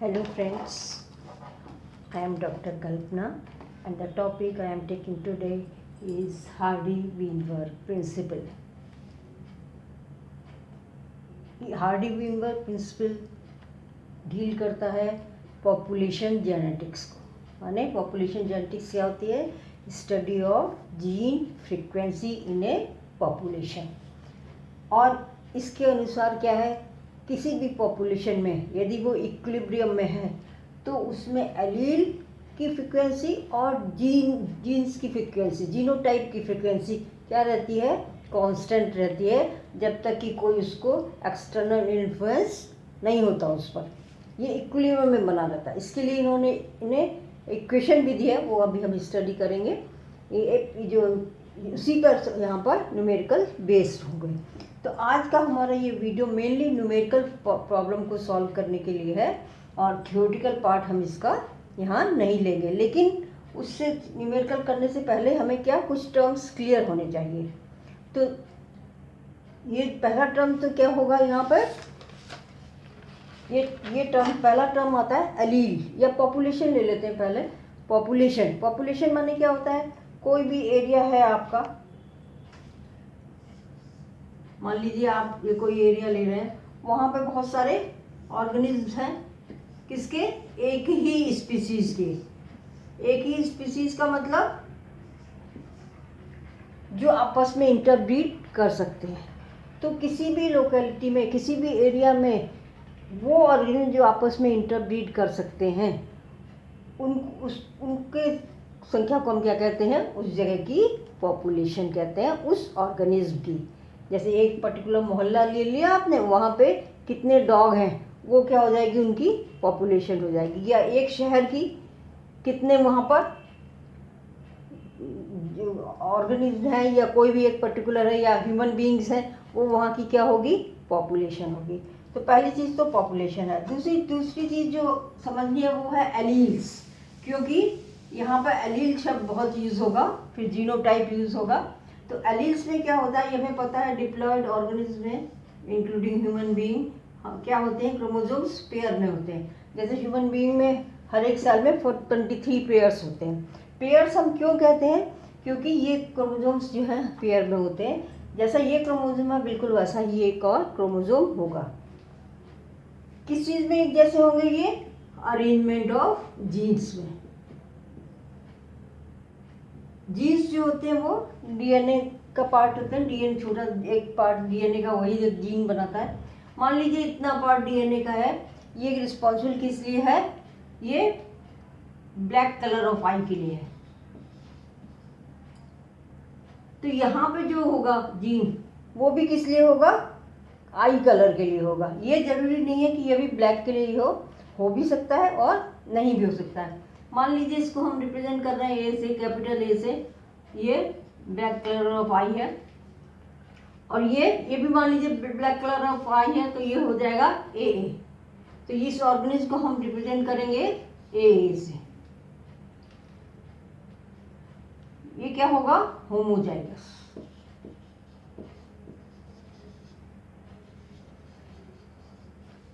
Hello friends, I am Dr. Kalpana and the topic I am taking today is Hardy-Weinberg principle. Hardy Weinberg principle deal करता है population genetics को। माने population genetics क्या होती है? Study of gene frequency in a population. और इसके अनुसार क्या है, किसी भी पॉपुलेशन में यदि वो इक्विलिब्रियम में है तो उसमें एलील की फ्रीक्वेंसी और जीन्स की फ्रीक्वेंसी, जीनोटाइप की फ्रीक्वेंसी क्या रहती है? कांस्टेंट रहती है, जब तक कि कोई उसको एक्सटर्नल इन्फ्लुएंस नहीं होता उस पर। ये इक्विलिब्रियम में बना रहता है। इसके लिए इन्हें इक्वेशन भी दिया है, वो अभी हम स्टडी करेंगे। ये जो उसी पर यहाँ पर न्यूमेरिकल बेस्ड हो गए। तो आज का हमारा ये वीडियो मेनली न्यूमेरिकल प्रॉब्लम को सॉल्व करने के लिए है और थ्योरेटिकल पार्ट हम इसका यहाँ नहीं लेंगे। लेकिन उससे न्यूमेरिकल करने से पहले हमें क्या कुछ टर्म्स क्लियर होने चाहिए। तो ये पहला टर्म तो क्या होगा यहाँ पर? ये टर्म, पहला टर्म आता है एलील या पॉपुलेशन ले लेते हैं पहले। पॉपुलेशन माने क्या होता है? कोई भी एरिया है आपका, मान लीजिए आप ये कोई एरिया ले रहे हैं, वहाँ पे बहुत सारे ऑर्गेनिज्म हैं। किसके? एक ही स्पीसीज के। एक ही स्पीसीज का मतलब जो आपस में इंटरब्रीड कर सकते हैं। तो किसी भी लोकेलिटी में, किसी भी एरिया में वो ऑर्गेनिज्म जो आपस में इंटरब्रीड कर सकते हैं, उनके संख्या को हम क्या कहते हैं? उस जगह की पॉपुलेशन कहते हैं, उस ऑर्गेनिज्म की। जैसे एक पर्टिकुलर मोहल्ला ले लिया आपने, वहाँ पे कितने डॉग हैं, वो क्या हो जाएगी? उनकी पॉपुलेशन हो जाएगी। या एक शहर की कितने वहाँ पर ऑर्गेनिज्म हैं, या कोई भी एक पर्टिकुलर है, या ह्यूमन बीइंग्स हैं, वो वहाँ की क्या होगी? पॉपुलेशन होगी। तो पहली चीज़ तो पॉपुलेशन है। दूसरी चीज़ जो समझनी है वो है एलील्स, क्योंकि यहाँ पर एलील शब्द बहुत यूज़ होगा, फिर जीनोटाइप यूज़ होगा। तो एलील्स में क्या होता है, ये हमें पता है, डिप्लॉयड ऑर्गेनिज्म में इंक्लूडिंग ह्यूमन बीइंग क्या होते हैं? क्रोमोसोम्स पेयर में होते हैं। जैसे ह्यूमन बीइंग में हर एक साल में 23 पेयर्स होते हैं। पेयर्स हम क्यों कहते हैं? क्योंकि ये क्रोमोसोम्स जो हैं पेयर में होते हैं। जैसा ये क्रोमोसोम है, बिल्कुल वैसा ही एक और क्रोमोसोम होगा। किस चीज़ में एक जैसे होंगे? ये अरेंजमेंट ऑफ जीन्स में। जीन्स जो होते हैं वो डीएनए का पार्ट होते हैं। डीएनए छोटा एक पार्ट डीएनए का, वही जो जीन बनाता है। मान लीजिए इतना पार्ट डीएनए का है, ये रिस्पॉन्सिबल किस लिए है? ये ब्लैक कलर ऑफ आई के लिए है। तो यहाँ पे जो होगा जीन, वो भी किस लिए होगा? आई कलर के लिए होगा। ये जरूरी नहीं है कि ये भी ब्लैक के लिए हो भी सकता है और नहीं भी हो सकता है। मान लीजिए इसको हम रिप्रेजेंट कर रहे हैं ए से, कैपिटल ए से, ये ब्लैक कलर ऑफ आई है, और ये भी मान लीजिए ब्लैक कलर ऑफ आई है, तो ये हो जाएगा ए। तो इस ऑर्गेनिज्म को हम रिप्रेजेंट करेंगे ए से। ये क्या होगा? होमोजाइगस।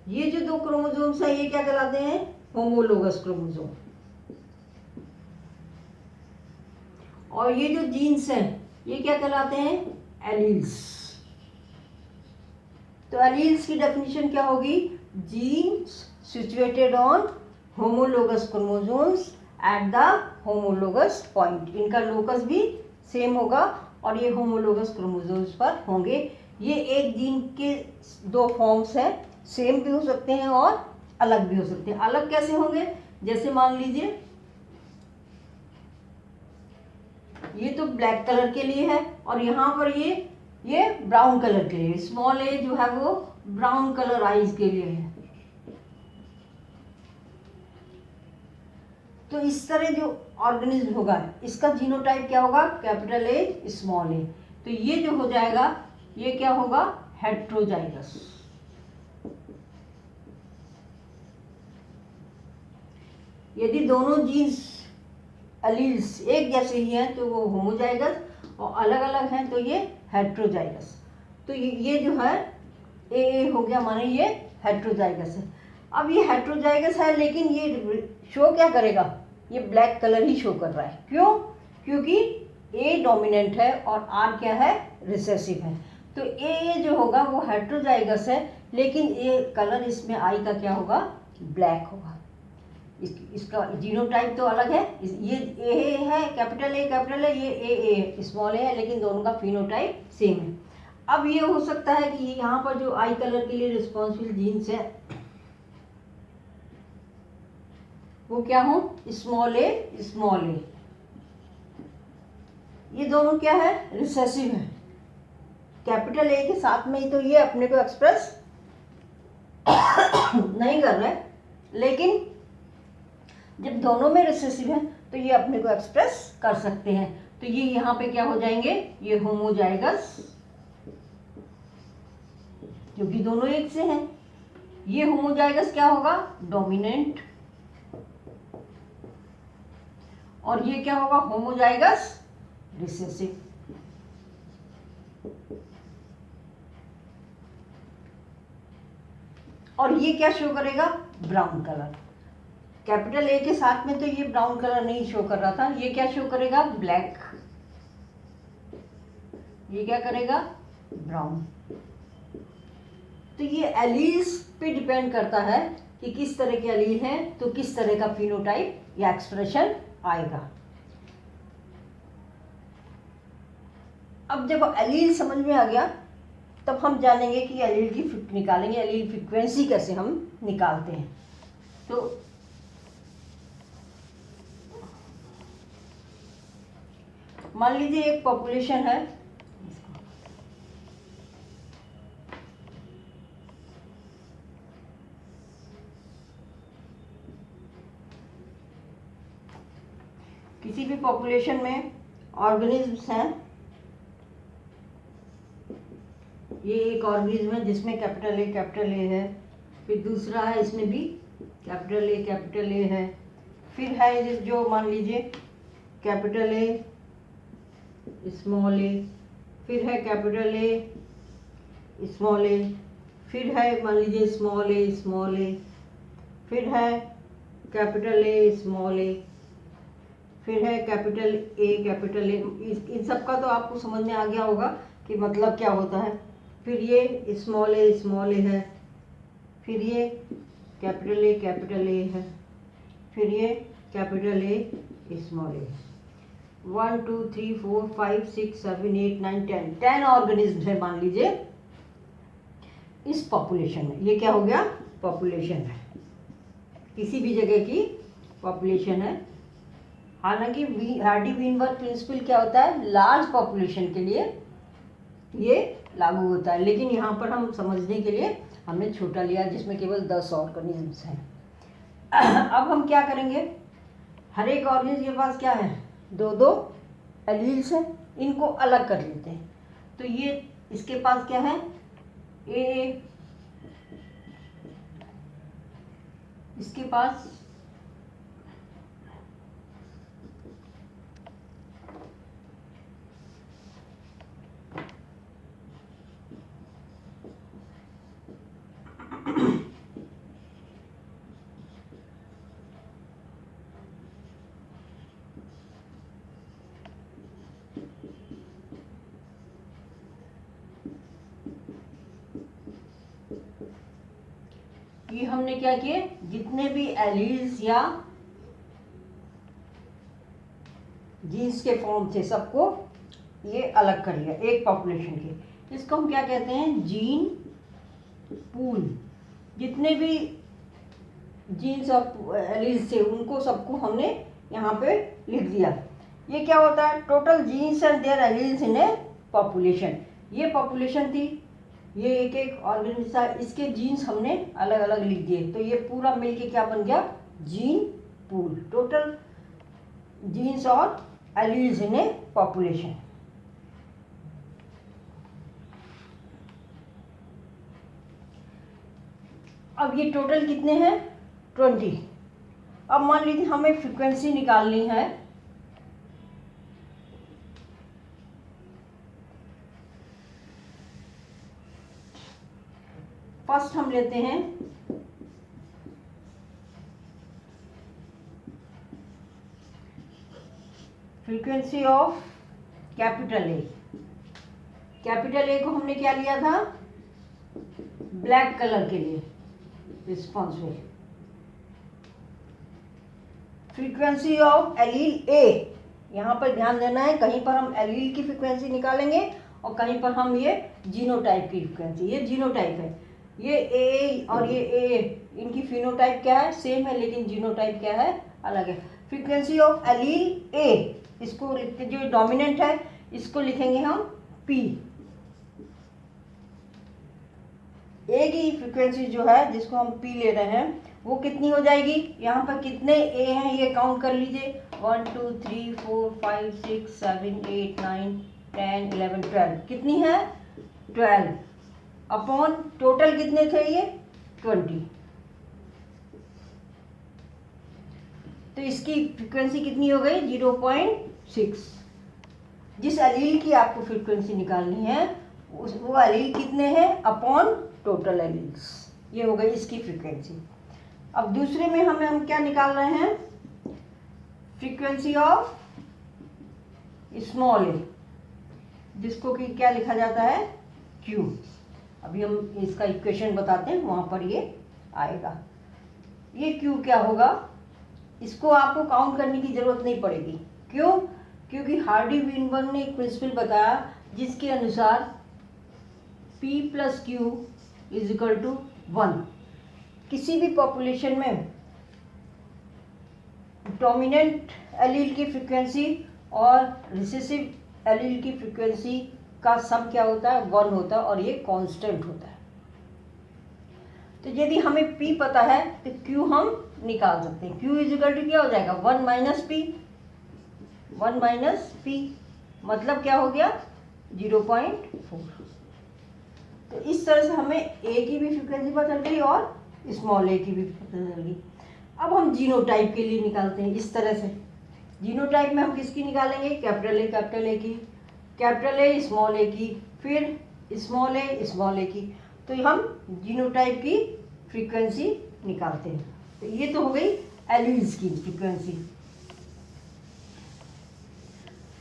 ये जो दो क्रोमोसोम्स हैं, ये क्या कहलाते हैं? Homologous chromosome. और ये जो जीन्स हैं, ये क्या कहलाते हैं? एलील्स। तो एलील्स की डेफिनेशन क्या होगी? Genes situated on homologous chromosomes at the homologous point. इनका लोकस भी सेम होगा और ये होमोलोगस क्रोमोसोम्स पर होंगे। ये एक जीन के दो फॉर्म्स हैं, सेम भी हो सकते हैं और अलग भी हो सकते हैं। अलग कैसे होंगे? जैसे मान लीजिए ये तो ब्लैक कलर के लिए है और यहाँ पर ये ब्राउन कलर के लिए। स्मॉल ए जो है वो ब्राउन कलर आईज के लिए है। तो इस तरह जो ऑर्गेनिज्म होगा, इसका जीनोटाइप क्या होगा? कैपिटल ए स्मॉल ए। तो ये जो हो जाएगा, ये क्या होगा? हेट्रोजाइगस। यदि दोनों जीन्स एलील्स एक जैसे ही हैं तो वो होमोजाइगस, और अलग अलग हैं तो ये हेट्रोजाइगस। तो ये जो है ए हो गया, माने ये हेट्रोजाइगस है। अब ये हेट्रोजाइगस है, लेकिन ये शो क्या करेगा, ये ब्लैक कलर ही शो कर रहा है। क्यों? क्योंकि ए डोमिनेंट है और आर क्या है, रिसेसिव है। तो ए जो होगा वो हेट्रोजाइगस है, लेकिन ये कलर इसमें आई का क्या होगा, ब्लैक होगा। इसका जीनोटाइप तो अलग है, ये ए है, कैपिटल ए, ये ए स्मॉल ए है, लेकिन दोनों का फिनोटाइप सेम है। अब ये हो सकता है कि यहाँ पर जो आई कलर के लिए रिस्पॉन्सिबल जीन्स है वो क्या हो, स्मॉल ए। ये दोनों क्या है, रिसेसिव है। कैपिटल ए के साथ में ही तो ये अपने को एक्सप्रेस नहीं कर रहा है, लेकिन जब दोनों में रिसेसिव है तो ये अपने को एक्सप्रेस कर सकते हैं। तो ये यहाँ पे क्या हो जाएंगे, ये होमोजाइगस, क्योंकि दोनों एक से हैं। ये होमोजाइगस क्या होगा, डोमिनेंट, और ये क्या होगा, होमोजाइगस रिसेसिव। और ये क्या शो करेगा, ब्राउन कलर। कैपिटल ए के साथ में तो ये ब्राउन कलर नहीं शो कर रहा था, ये क्या शो करेगा, ब्लैक। ये क्या करेगा, ब्राउन। तो ये एलील्स पे डिपेंड करता है कि किस तरह के एलील हैं तो किस तरह का फिनोटाइप या एक्सप्रेशन आएगा। अब जब एलील समझ में आ गया तब हम जानेंगे कि एलील की निकालेंगे, एलील फ्रीक्वेंसी कैसे हम निकालते हैं। तो मान लीजिए एक पॉपुलेशन है, किसी भी पॉपुलेशन में ऑर्गेनिज्म्स हैं। ये एक ऑर्गेनिज्म है जिसमें कैपिटल ए है, फिर दूसरा है इसमें भी कैपिटल ए है, फिर है जो मान लीजिए कैपिटल ए स्मॉल ए, फिर है कैपिटल ए स्मॉल ए, फिर है मान लीजिए स्मॉल ए, फिर है कैपिटल ए स्मॉल ए, फिर है कैपिटल ए। इन सब का तो आपको समझ में आ गया होगा कि मतलब क्या होता है। फिर ये स्मॉल ए है, फिर ये कैपिटल ए है, फिर ये capital A small A. 1 2 3 4 5 6 7 8 9 10 organism है मान लीजिए इस पॉपुलेशन में। ये क्या हो गया, पॉपुलेशन है, किसी भी जगह की पॉपुलेशन है। हालांकि हार्डी वीनबर्ग प्रिंसिपल क्या होता है, लार्ज पॉपुलेशन के लिए ये लागू होता है, लेकिन यहाँ पर हम समझने के लिए हमने छोटा लिया जिसमें केवल 10 ऑर्गेनिजम्स हैं। अब हम क्या करेंगे, हर एक ऑर्गेनिज्म के पास क्या है, दो एलील्स हैं, इनको अलग कर लेते हैं। तो ये इसके पास क्या है, ए, इसके पास ये हमने क्या किए, जितने भी एलील्स या जीन्स के फॉर्म थे सबको ये अलग कर लिया एक पॉपुलेशन के। इसको हम क्या कहते हैं, जीन पूल। जितने भी जीन्स और एलील्स थे उनको सबको हमने यहाँ पे लिख दिया। ये क्या होता है, total genes and their alleles in a population. ये पॉपुलेशन थी, ये एक एक ऑर्गेनिज्म था, इसके जीन्स हमने अलग अलग लिख दिए, तो ये पूरा मिलके क्या बन गया, जीन पूल। टोटल जीन्स और एलील्स इन ए पॉपुलेशन। अब ये टोटल कितने हैं, 20। अब मान लीजिए हमें फ्रीक्वेंसी निकालनी है। फर्स्ट हम लेते हैं frequency of capital A, capital A को हमने क्या लिया था, ब्लैक कलर के लिए response wave. Frequency of allele A, यहाँ पर ध्यान देना है, कहीं पर हम एलील की फ्रीक्वेंसी निकालेंगे और कहीं पर हम ये जीनोटाइप की फ्रीक्वेंसी, ये जीनोटाइप है, ये ए और ये ए, इनकी फिनोटाइप क्या है, सेम है, लेकिन जीनोटाइप क्या है, अलग है। फ्रीक्वेंसी ऑफ एलील ए, इसको लिखते, जो डोमिनेंट है इसको लिखेंगे हम पी। ए की फ्रीक्वेंसी जो है जिसको हम पी ले रहे हैं वो कितनी हो जाएगी, यहाँ पर कितने ए हैं ये काउंट कर लीजिए, 1 2 3 4 5 6 7 8 9 10 11 12, कितनी है 12 अपॉन टोटल कितने थे ये 20, तो इसकी फ्रीक्वेंसी कितनी हो गई 0.6। जिस एलील की आपको फ्रीक्वेंसी निकालनी है वो एलील कितने हैं अपॉन टोटल एलील्स, ये हो गई इसकी फ्रीक्वेंसी। अब दूसरे में हम क्या निकाल रहे हैं, फ्रीक्वेंसी ऑफ स्मॉल ए, जिसको कि क्या लिखा जाता है क्यू। अभी हम इसका इक्वेशन बताते हैं, वहाँ पर ये आएगा। ये क्यू क्या होगा, इसको आपको काउंट करने की ज़रूरत नहीं पड़ेगी। क्यों? क्योंकि हार्डी वीनबर्ग ने एक प्रिंसिपल बताया जिसके अनुसार P + Q = 1। किसी भी पॉपुलेशन में डोमिनेंट एलील की फ्रीक्वेंसी और रिसेसिव एलील की फ्रीक्वेंसी का सम क्या होता है 1 होता है, और ये कांस्टेंट होता है। तो यदि हमें P पता है तो Q हम निकाल सकते हैं। Q = क्या हो जाएगा 1 - P, मतलब क्या हो गया 0.4। तो इस तरह से हमें A की भी फ्रीक्वेंसी पता चल गई और स्मॉल ए की भी पता चल गई। अब हम जीनोटाइप के लिए निकालते हैं इस तरह से। जीनोटाइप में हम किसकी निकालेंगे, कैपिटल ए की, कैपिटल ए स्मॉल ए की, फिर स्मॉल ए की। तो हम जीनोटाइप की फ्रीक्वेंसी निकालते हैं। तो ये तो हो गई एलील्स की फ्रीक्वेंसी।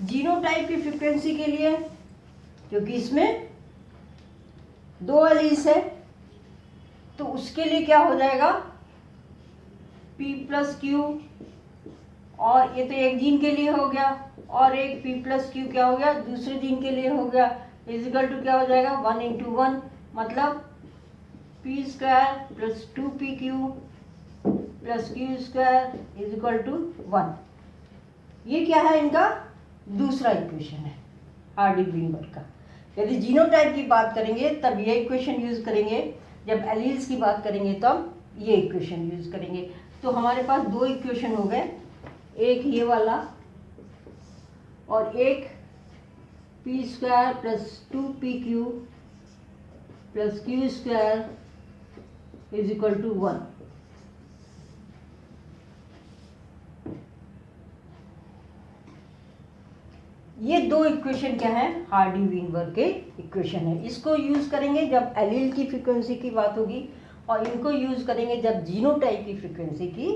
जीनोटाइप की फ्रीक्वेंसी के लिए, क्योंकि इसमें 2 एलील्स है, तो उसके लिए क्या हो जाएगा P + Q, और ये तो एक जीन के लिए हो गया, और एक P + Q क्या हो गया दूसरे जीन के लिए हो गया, = क्या हो जाएगा 1 × 1, मतलब P² + 2PQ + Q² = 1। ये क्या है, इनका दूसरा इक्वेशन है हार्डी वीनबर्ग का। यदि जीनोटाइप की बात करेंगे तब ये इक्वेशन यूज़ करेंगे, जब एलील्स की बात करेंगे तब ये इक्वेशन यूज़ करेंगे। तो हमारे पास 2 इक्वेशन हो गए, एक ये वाला और एक P² + 2PQ + Q² = 1। ये 2 इक्वेशन क्या है, हार्डी वीनबर्ग के इक्वेशन है। इसको यूज़ करेंगे जब एलील की फ्रीक्वेंसी की बात होगी, और इनको यूज़ करेंगे जब जीनोटाइप की फ्रीक्वेंसी की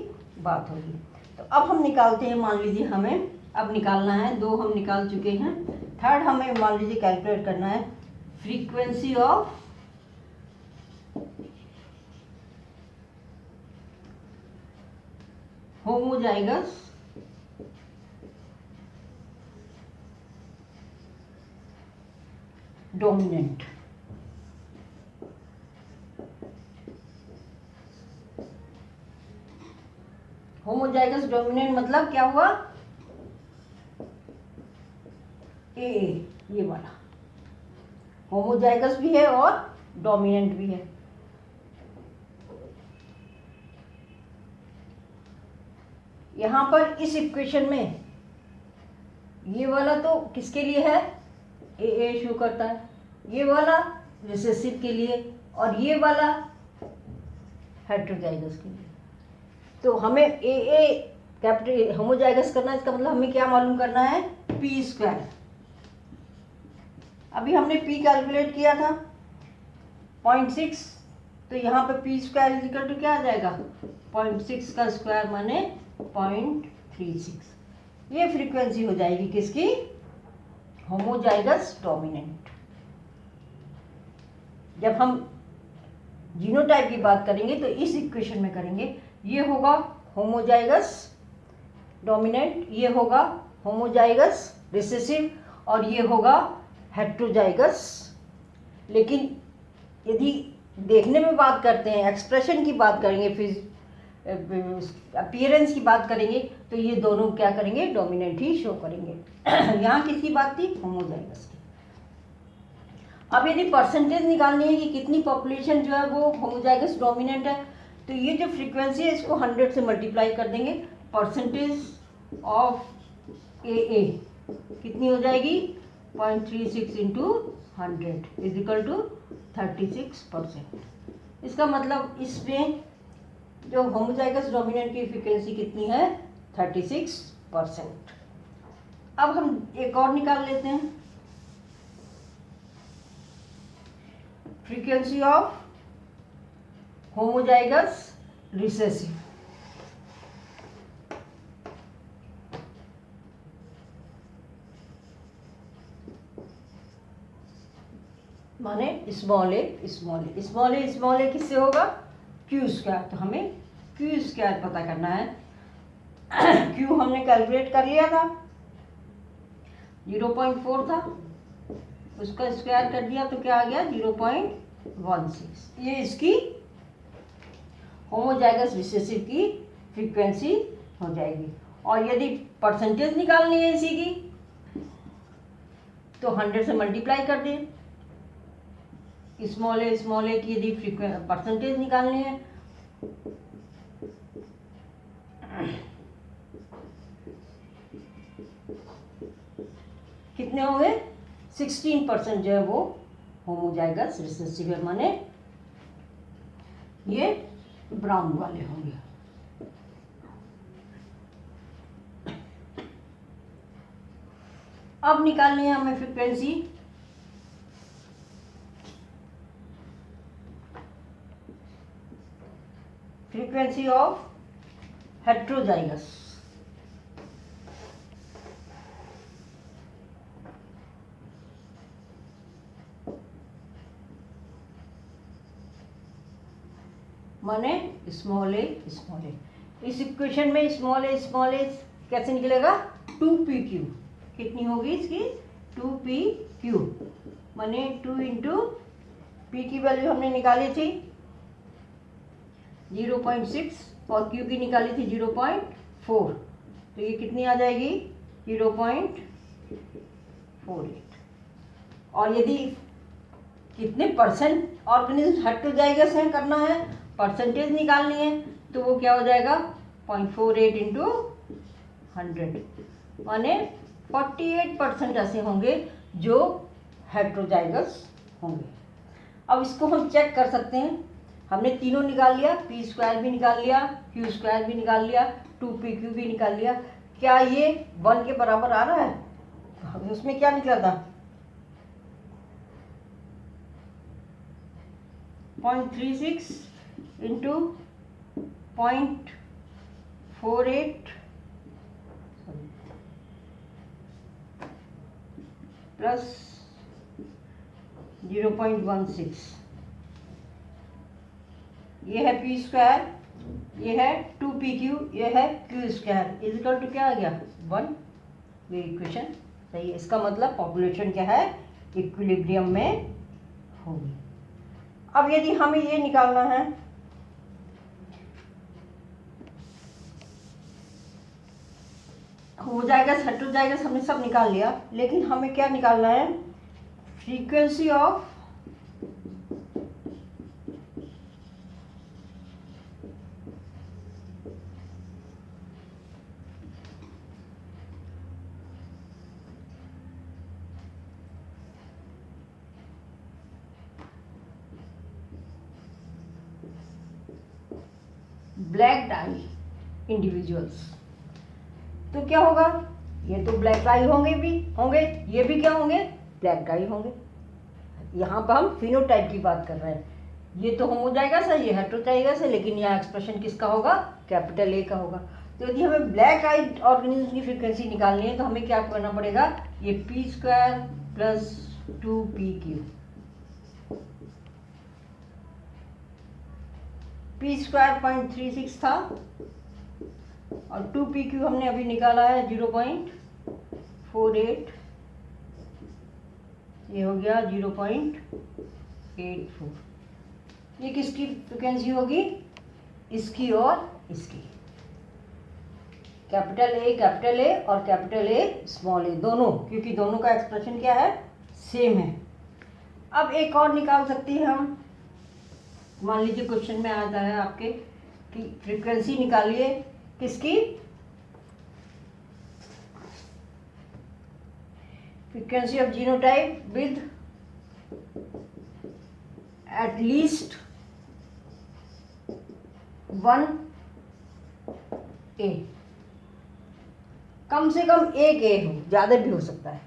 बात होगी। तो अब हम निकालते हैं, मान लीजिए हमें अब निकालना है, 2 हम निकाल चुके हैं, थर्ड हमें मान लीजिए कैलकुलेट करना है frequency of homozygous dominant. Homozygous dominant मतलब क्या हुआ, ए ये वाला होमोजाइगस भी है और डोमिनेंट भी है। यहाँ पर इस इक्वेशन में ये वाला तो किसके लिए है, ए शो करता है, ये वाला रिसेसिव के लिए, और ये वाला हेटेरोजाइगस के लिए। तो हमें ए कैपिटल होमोजाइगस करना है, इसका मतलब हमें क्या मालूम करना है P²। अभी हमने P कैलकुलेट किया था 0.6, तो यहाँ पे P² = क्या आ जाएगा 0.6 का स्क्वायर माने 0.36। ये फ्रीक्वेंसी हो जाएगी किसकी? Homozygous dominant. जब हम जीनोटाइप की बात करेंगे तो इस इक्वेशन में करेंगे। ये होगा होमोजाइगस डोमिनेंट, ये होगा होमोजाइगस रिसेसिव और ये होगा हेट्रोजाइगस। लेकिन यदि देखने में बात करते हैं, एक्सप्रेशन की बात करेंगे, फिर अपीयरेंस की बात करेंगे तो ये दोनों क्या करेंगे? डोमिनेंट ही शो करेंगे। यहाँ किसकी बात थी? होमोजाइगस की। अब यदि परसेंटेज निकालनी है कि कितनी पॉपुलेशन जो है वो होमोजाइगस डोमिनेंट है, तो ये जो फ्रीक्वेंसी है इसको 100 से मल्टीप्लाई कर देंगे। परसेंटेज ऑफ ए कितनी हो जाएगी? 0.36 इंटू 100 इज इक्वल टू 36%। इसका मतलब इसमें जो होमोजाइगस डोमिनेंट की फ्रीक्वेंसी कितनी है? 36%। अब हम एक और निकाल लेते हैं, फ्रीक्वेंसी ऑफ होमोजाइगस रिसेसिव। माने स्मॉल ए स्मॉल ए स्मॉल ए स्मॉल ए किससे होगा? Q square. तो हमें क्यू स्क्वायर पता करना है। क्यू हमने कैलकुलेट कर लिया था, 0.4 था, उसका स्क्वायर कर दिया तो क्या आ गया? 0.16। ये इसकी होमोजाइगस रिसेसिव की फ्रीक्वेंसी हो जाएगी। और यदि परसेंटेज निकालनी है इसी की तो 100 से मल्टीप्लाई कर दें। स्मॉल ए की यदि परसेंटेज निकालनी है कितने होंगे? 16% जो है वो होमोजाइगस रिसेसिव है, माने ये ब्राउन वाले होंगे। अब निकालनी है हमें फ्रीक्वेंसी ऑफ हेट्रोजाइगस। माने स्मॉल ए। इस इक्वेशन में स्मॉल ए कैसे निकलेगा? 2pq। कितनी होगी इसकी? 2pq, माने 2 इंटू पी की वैल्यू हमने निकाली थी 0.6 और q की निकाली थी 0.4, तो ये कितनी आ जाएगी? 0.48। और यदि कितने परसेंट ऑर्गेनिज्म हेट्रोजाइगस हैं करना है, परसेंटेज निकालनी है, तो वो क्या हो जाएगा? 0.48 इंटू 100, माने 48% ऐसे होंगे जो हेट्रोजाइगस होंगे। अब इसको हम चेक कर सकते हैं। हमने तीनों निकाल लिया, पी स्क्वायर भी निकाल लिया, क्यू स्क्वायर भी निकाल लिया, 2pq भी निकाल लिया। क्या ये 1 के बराबर आ रहा है? उसमें क्या निकला था? 0.36 इंटू 0.48 प्लस 0.16। ये है पी स्क्वायर, ये है 2pq, ये है क्यू स्क्वायर इजिकल टू क्या आ गया? 1। ये इक्वेशन सही है। इसका मतलब पॉपुलेशन क्या है? इक्विलिब्रियम में होगी। अब यदि हमें ये निकालना है होमोजाइगस हेट्रोजाइगस, हमने सब निकाल लिया, लेकिन हमें क्या निकालना है? Frequency of black dye individuals. तो क्या होगा? ये तो ब्लैक डाई होंगे, ये भी क्या होंगे? ब्लैक डाई होंगे। यहाँ पर हम फिनोटाइप की बात कर रहे हैं। ये तो होमोजाइगस है, ये हेट्रोजाइगस है, लेकिन यहाँ एक्सप्रेशन किसका होगा? कैपिटल ए का होगा। तो यदि हमें ब्लैक आइड ऑर्गेनिज्म की फ्रीक्वेंसी निकालनी है तो हमें क्या करना पड़ेगा, ये P square plus 2pq, P square 0.36 था और 2pq हमने अभी निकाला है 0.48, ये हो गया 0.84। ये किसकी फ्रिक्वेंसी होगी, इसकी और इसकी, कैपिटल ए और कैपिटल ए स्मॉल ए दोनों, क्योंकि दोनों का एक्सप्रेशन क्या है, सेम है। अब एक और निकाल सकते हैं हम, मान लीजिए क्वेश्चन में आता है आपके कि फ्रीक्वेंसी निकालिए किसकी, frequency of genotype with at least 1 ए, कम से कम एक ए हो, ज़्यादा भी हो सकता है,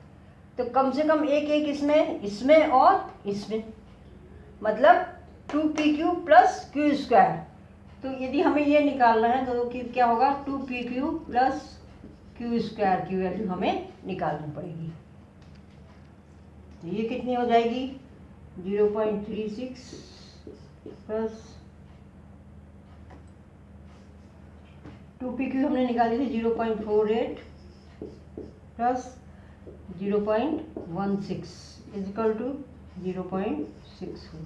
तो कम से कम एक ए किसमें, इसमें और इसमें, मतलब 2pq प्लस क्यू स्क्वायर। तो यदि हमें ये निकालना है तो क्या होगा, 2pq प्लस क्यू स्क्वायर की वैल्यू हमें निकालनी पड़ेगी। तो ये कितनी हो जाएगी, 0.36 प्लस 2pq हमने निकाली थी 0.48 प्लस 0.16 इजिकल टू 0.64,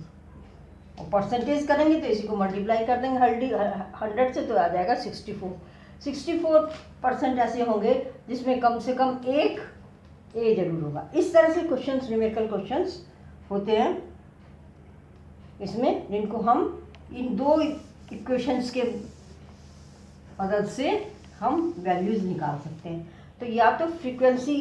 और परसेंटेज करेंगे तो इसी को मल्टीप्लाई कर देंगे 100 से, तो आ जाएगा 64% ऐसे होंगे जिसमें कम से कम एक ए जरूर होगा। इस तरह से क्वेश्चंस, न्यूमेरिकल क्वेश्चंस होते हैं इसमें, जिनको हम इन दो इक्वेशंस के मदद से हम वैल्यूज निकाल सकते हैं। तो या तो फ्रीक्वेंसी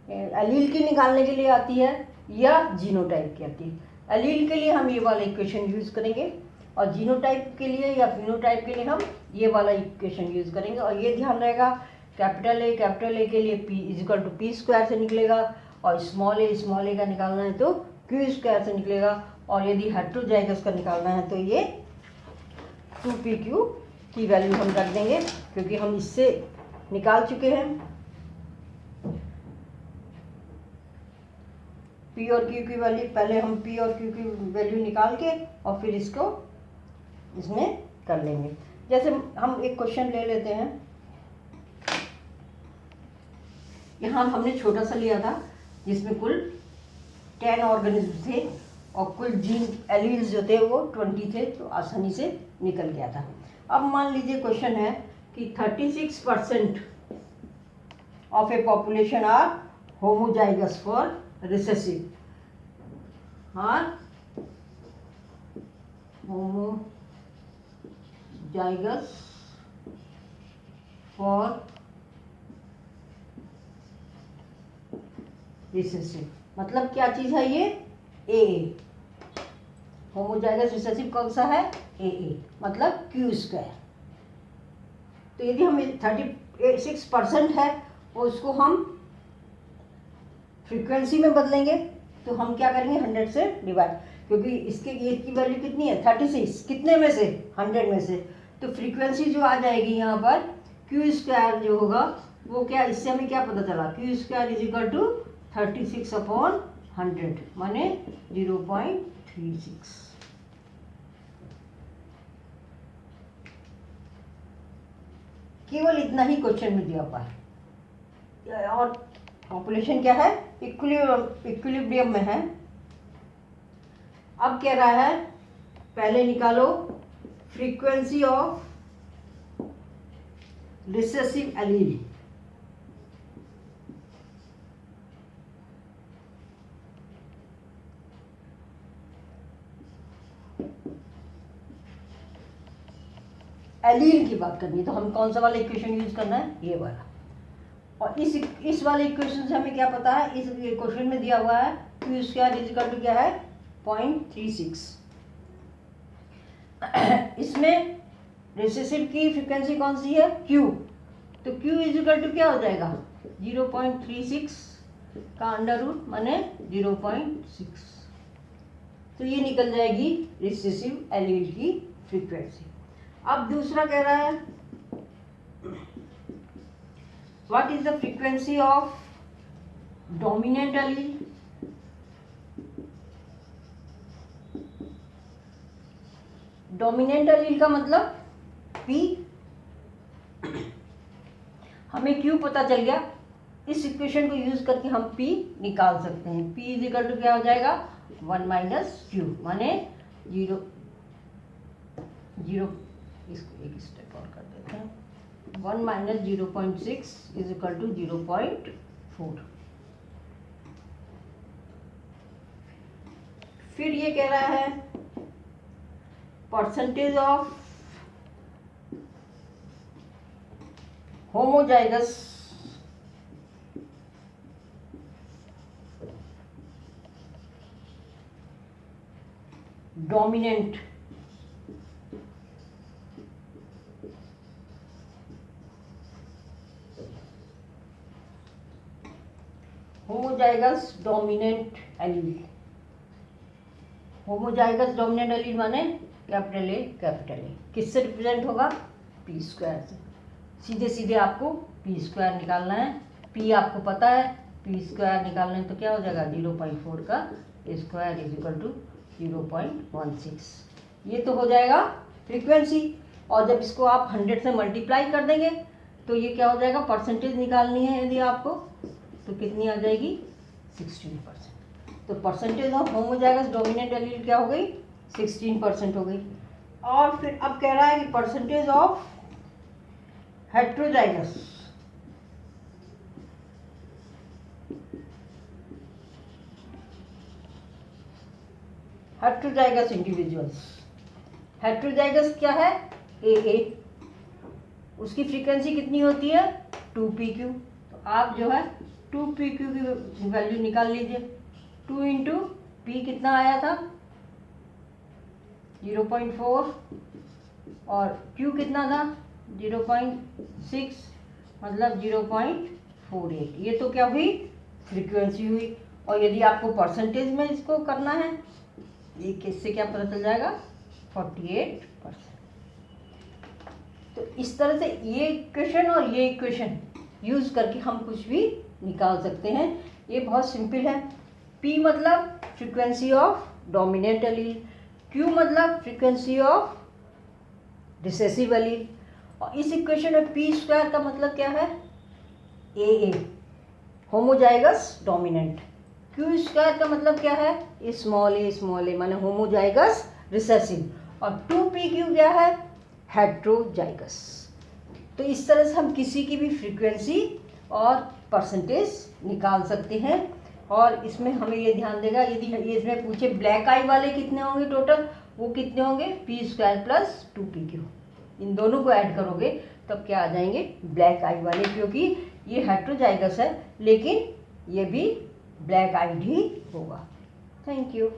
एलील की निकालने के लिए आती है या जीनोटाइप की आती है। एलील के लिए हम ये वाला इक्वेशन यूज़ करेंगे और जीनोटाइप के लिए या फिनोटाइप के लिए हम ये वाला इक्वेशन यूज़ करेंगे। और ये ध्यान रहेगा, कैपिटल ए के लिए p is equal to p square से निकलेगा, और स्मॉल ए का निकालना है तो क्यू स्क्वायर से निकलेगा, और यदि हेटेरोजाइगस का निकालना है तो ये 2pq की वैल्यू हम रख देंगे, क्योंकि हम इससे निकाल चुके हैं p और q की वैल्यू। पहले हम p और q की वैल्यू निकाल के और फिर इसको इसमें कर लेंगे। जैसे हम एक क्वेश्चन ले लेते हैं, यहाँ हमने छोटा सा लिया था जिसमें कुल 10 ऑर्गेनिज्म थे और कुल जीन एलील्स जो थे वो 20 थे, तो आसानी से निकल गया था। अब मान लीजिए क्वेश्चन है कि 36% of a population are homozygous for recessive, homozygous for recessive, मतलब क्या चीज़ है ये, ए। होमोजाइगस रिसेसिव कौन सा है, ए, मतलब क्यू स्क्वायर। तो यदि हम 36% है और उसको हम फ्रीक्वेंसी में बदलेंगे तो हम क्या करेंगे, 100 से डिवाइड, क्योंकि इसके ये की वैल्यू कितनी है, 36, कितने में से, 100 में से, तो फ्रीक्वेंसी जो आ जाएगी यहाँ पर क्यू स्क्वायर जो होगा वो क्या, इससे हमें क्या पता चला, q square is equal to 36/100 माने 0.36। केवल इतना ही क्वेश्चन में दिया हुआ है, और पॉपुलेशन क्या है, इक्विलिब्रियम में है। अब कह रहा है पहले निकालो frequency of recessive allele. Allele की बात करनी है तो हम कौन सा वाला इक्वेशन यूज करना है, ये वाला। और इस वाले इक्वेशन से हमें क्या पता है, इस क्वेश्चन में दिया हुआ है q square is equal to क्या है, 0.36। इसमें रिसेसिव की फ्रीक्वेंसी कौन सी है, क्यू, तो क्यू इज इक्वल टू क्या हो जाएगा, 0.36 का अंडर रूट माने 0.6, तो ये निकल जाएगी रिसेसिव एलील की फ्रीक्वेंसी। अब दूसरा कह रहा है what is the frequency of dominant allele? Dominant allele का मतलब P। हमें Q पता चल गया, इस इक्वेशन को यूज करके हम P निकाल सकते हैं। P इज इक्वल टू क्या हो जाएगा? 1 माइनस क्यू, माने 0। इसको एक स्टेप और कर देते हैं। 1 माइनस 0.6 इज इक्वल टू 0.4। फिर ये कह रहा है percentage of homozygous dominant homozygous dominant allele. Homozygous dominant allele माने कैपिटल ए। किससे रिप्रेजेंट होगा? पी स्क्वायर से। सीधे सीधे आपको पी स्क्वायर निकालना है। पी आपको पता है, पी स्क्वायर निकालना है तो क्या हो जाएगा? 0.4 का स्क्वायर इज इक्वल टू 0.16। ये तो हो जाएगा फ्रीक्वेंसी। और जब इसको आप 100 से मल्टीप्लाई कर देंगे तो ये क्या हो जाएगा? परसेंटेज निकालनी है यदि आपको, तो कितनी आ जाएगी? 16%। तो percentage of homozygous dominant allele क्या हो गई? 16% हो गई। और फिर अब कह रहा है कि percentage of heterozygous individuals. Heterozygous क्या है? AA। उसकी फ्रीक्वेंसी कितनी होती है? 2pq। तो आप जो है 2pq की वैल्यू निकाल लीजिए। 2 इंटू पी कितना आया था? 0.4 और q कितना था? 0.6 मतलब 0.48। ये तो क्या हुई? फ्रीक्वेंसी हुई। और यदि आपको परसेंटेज में इसको करना है, ये किससे क्या पता चल जाएगा? 48%। तो इस तरह से ये इक्वेशन और ये इक्वेशन यूज करके हम कुछ भी निकाल सकते हैं। ये बहुत सिंपल है। P मतलब frequency of dominant allele, Q मतलब फ्रीक्वेंसी ऑफ रिसेसिव एलील, और इस इक्वेशन में पी स्क्वायर का मतलब क्या है? AA homozygous dominant. Q square का मतलब क्या है? स्मॉल a माने होमोजाइगस रिसेसिव, और 2pq क्या है? हेट्रोजाइगस। तो इस तरह से हम किसी की भी फ्रीक्वेंसी और परसेंटेज निकाल सकते हैं। और इसमें हमें ये ध्यान देगा, यदि ये इसमें पूछे ब्लैक आई वाले कितने होंगे टोटल, वो कितने होंगे? P square plus 2pq। इन दोनों को ऐड करोगे तब क्या आ जाएंगे? ब्लैक आई वाले, क्योंकि ये हेट्रोजाइगस है लेकिन ये भी ब्लैक आइड ही होगा। Thank you.